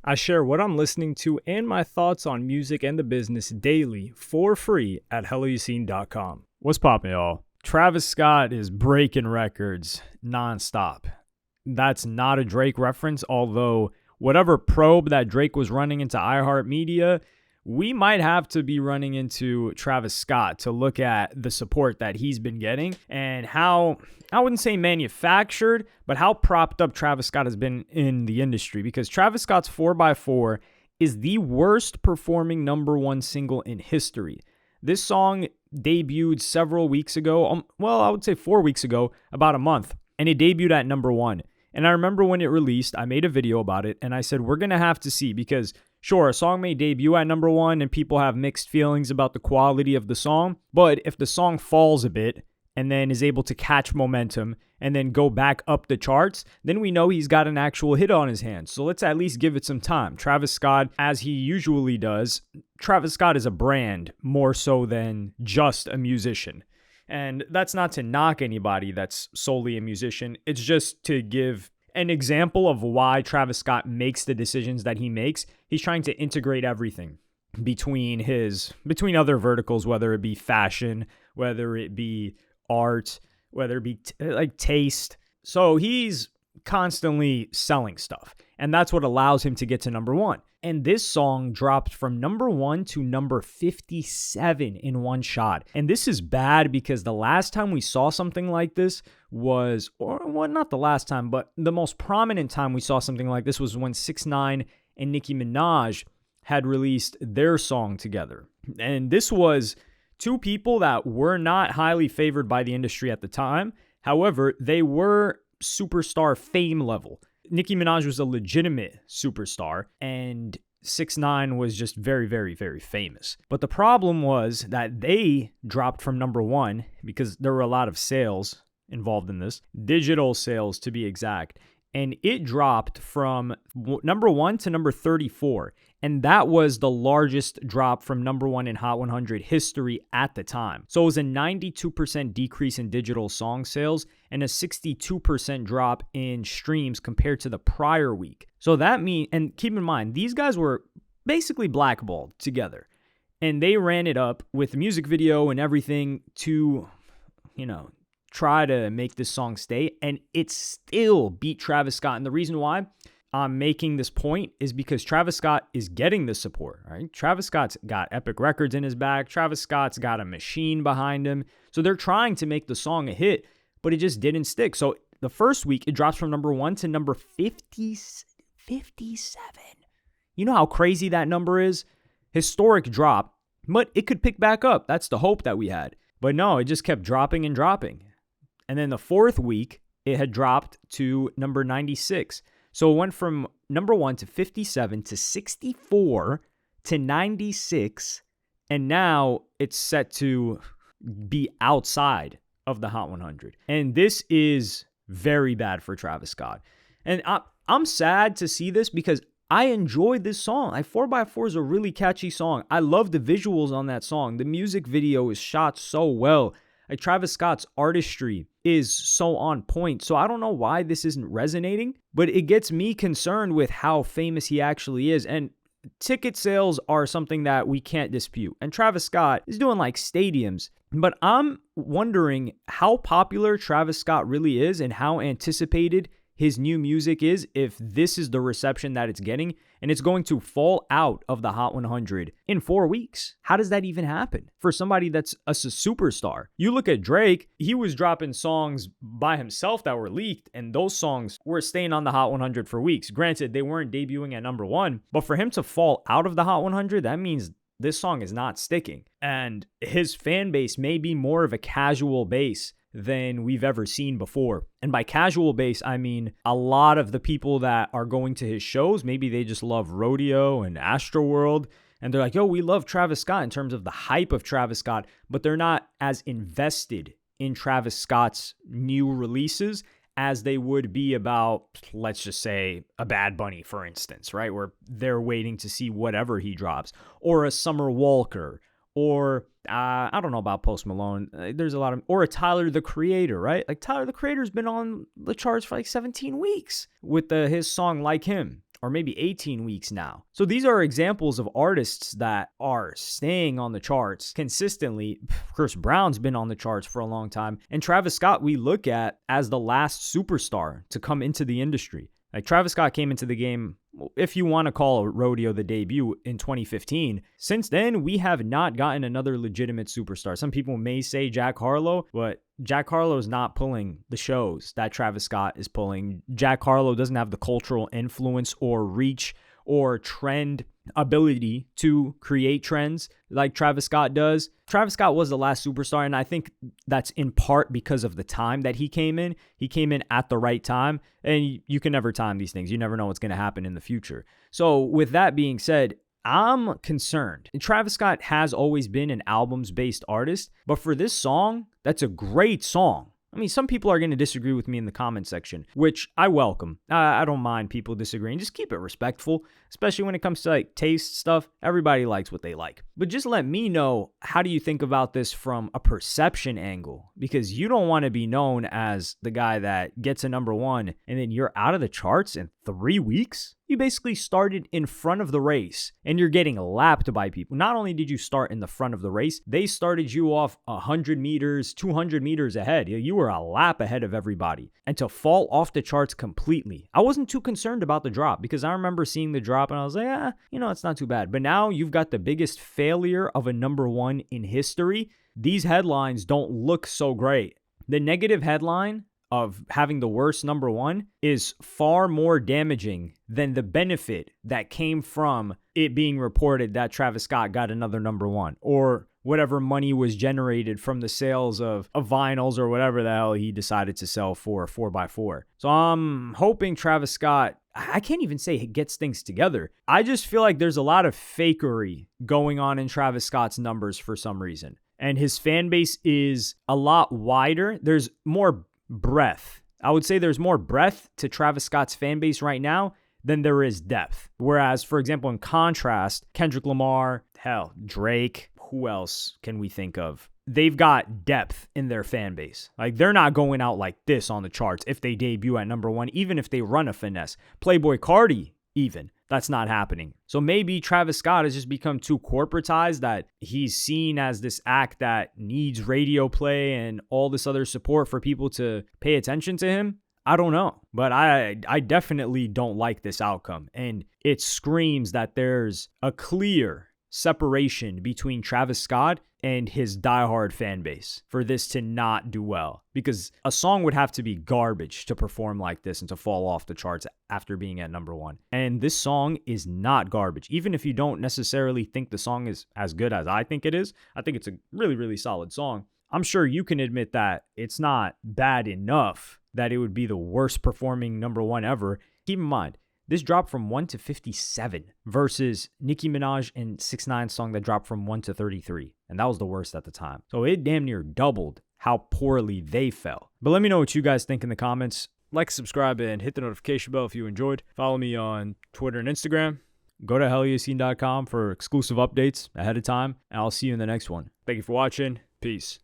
I share what I'm listening to and my thoughts on music and the business daily for free at helloyassine.com. What's poppin', y'all? Travis Scott is breaking records nonstop. That's not a Drake reference, although whatever probe that Drake was running into iHeartMedia, we might have to be running into Travis Scott to look at the support that he's been getting and how, I wouldn't say manufactured, but how propped up Travis Scott has been in the industry, because Travis Scott's 4x4 is the worst performing number one single in history. This song debuted several weeks ago, I would say 4 weeks ago, about a month, and it debuted at number one. And I remember when it released, I made a video about it, and I said, we're going to have to see, because sure, a song may debut at number one and people have mixed feelings about the quality of the song, but if the song falls a bit and then is able to catch momentum and then go back up the charts, then we know he's got an actual hit on his hands. So let's at least give it some time. Travis Scott, as he usually does, Travis Scott is a brand more so than just a musician. And that's not to knock anybody that's solely a musician. It's just to give an example of why Travis Scott makes the decisions that he makes. He's trying to integrate everything between other verticals, whether it be fashion, whether it be art, whether it be taste. So he's constantly selling stuff, and that's what allows him to get to number one. And this song dropped from number 1 to number 57 in one shot. And this is bad because the last time we saw something like this was, not the last time, but the most prominent time we saw something like this was when 6ix9ine and Nicki Minaj had released their song together. And this was two people that were not highly favored by the industry at the time. However, they were superstar fame level. Nicki Minaj was a legitimate superstar, and 6ix9ine was just very, very, very famous. But the problem was that they dropped from number one because there were a lot of sales involved in this, digital sales to be exact, and it dropped from number 1 to number 34. And that was the largest drop from number 1 in Hot 100 history at the time. So it was a 92% decrease in digital song sales and a 62% drop in streams compared to the prior week. So that means, and keep in mind, these guys were basically blackballed together. And they ran it up with the music video and everything to, try to make this song stay. And it still beat Travis Scott. And the reason why I'm making this point is because Travis Scott is getting the support, right? Travis Scott's got Epic Records in his back. Travis Scott's got a machine behind him. So they're trying to make the song a hit, but it just didn't stick. So the first week, it drops from number 1 to number 57. You know how crazy that number is? Historic drop, but it could pick back up. That's the hope that we had. But no, it just kept dropping and dropping. And then the fourth week, it had dropped to number 96. So it went from number 1 to 57 to 64 to 96, and now it's set to be outside of the Hot 100. And this is very bad for Travis Scott. And I'm sad to see this because I enjoyed this song. 4x4 is a really catchy song. I love the visuals on that song. The music video is shot so well. Travis Scott's artistry is so on point. So I don't know why this isn't resonating, but it gets me concerned with how famous he actually is. And ticket sales are something that we can't dispute. And Travis Scott is doing like stadiums. But I'm wondering how popular Travis Scott really is and how anticipated his new music is if this is the reception that it's getting and it's going to fall out of the Hot 100 in 4 weeks. How does that even happen for somebody that's a superstar? You look at Drake, he was dropping songs by himself that were leaked, and those songs were staying on the Hot 100 for weeks. Granted, they weren't debuting at number 1, but for him to fall out of the Hot 100, that means this song is not sticking. And his fan base may be more of a casual base than we've ever seen before. And by casual base, I mean a lot of the people that are going to his shows, maybe they just love Rodeo and Astroworld, and they're like, yo, we love Travis Scott in terms of the hype of Travis Scott, but they're not as invested in Travis Scott's new releases as they would be about, let's just say, a Bad Bunny, for instance, right? Where they're waiting to see whatever he drops, or a Summer Walker, or I don't know about Post Malone. There's a lot of, or a Tyler, the Creator, right? Like Tyler, the Creator's been on the charts for like 17 weeks with his song Like Him, or maybe 18 weeks now. So these are examples of artists that are staying on the charts consistently. Chris Brown's been on the charts for a long time. And Travis Scott, we look at as the last superstar to come into the industry. Like Travis Scott came into the game, if you want to call a rodeo the debut, in 2015. Since then, we have not gotten another legitimate superstar. Some people may say Jack Harlow, but Jack Harlow is not pulling the shows that Travis Scott is pulling. Jack Harlow doesn't have the cultural influence or reach or trend ability to create trends like Travis Scott does. Travis Scott was the last superstar, and I think that's in part because of the time that he came in. He came in at the right time, and you can never time these things. You never know what's going to happen in the future. So with that being said, I'm concerned. And Travis Scott has always been an albums-based artist, but for this song, that's a great song. I mean, some people are going to disagree with me in the comment section, which I welcome. I don't mind people disagreeing. Just keep it respectful, especially when it comes to like taste stuff. Everybody likes what they like. But just let me know, how do you think about this from a perception angle? Because you don't want to be known as the guy that gets a number one and then you're out of the charts in 3 weeks. You basically started in front of the race and you're getting lapped by people. Not only did you start in the front of the race, they started you off 100 meters, 200 meters ahead. You were a lap ahead of everybody. And to fall off the charts completely, I wasn't too concerned about the drop because I remember seeing the drop and I was like, it's not too bad. But now you've got the biggest failure of a number one in history. These headlines don't look so great. The negative headline of having the worst number one is far more damaging than the benefit that came from it being reported that Travis Scott got another number one, or whatever money was generated from the sales of vinyls or whatever the hell he decided to sell for 4x4. So I'm hoping Travis Scott, I can't even say he gets things together. I just feel like there's a lot of fakery going on in Travis Scott's numbers for some reason. And his fan base is a lot wider. There's more breadth. I would say there's more breadth to Travis Scott's fan base right now than there is depth. Whereas, for example, in contrast, Kendrick Lamar, Drake, who else can we think of? They've got depth in their fan base. Like, they're not going out like this on the charts if they debut at number one, even if they run a finesse. Playboi Carti, even. That's not happening. So maybe Travis Scott has just become too corporatized that he's seen as this act that needs radio play and all this other support for people to pay attention to him. I don't know, but I definitely don't like this outcome. And it screams that there's a clear separation between Travis Scott and his diehard fan base for this to not do well, because a song would have to be garbage to perform like this and to fall off the charts after being at number one. And this song is not garbage. Even if you don't necessarily think the song is as good as I think it is, I think it's a really, really solid song. I'm sure you can admit that it's not bad enough that it would be the worst performing number one ever. Keep in mind, this dropped from 1 to 57 versus Nicki Minaj and 6ix9ine's song that dropped from 1 to 33. And that was the worst at the time. So it damn near doubled how poorly they fell. But let me know what you guys think in the comments. Like, subscribe, and hit the notification bell if you enjoyed. Follow me on Twitter and Instagram. Go to helloyassine.com for exclusive updates ahead of time. And I'll see you in the next one. Thank you for watching. Peace.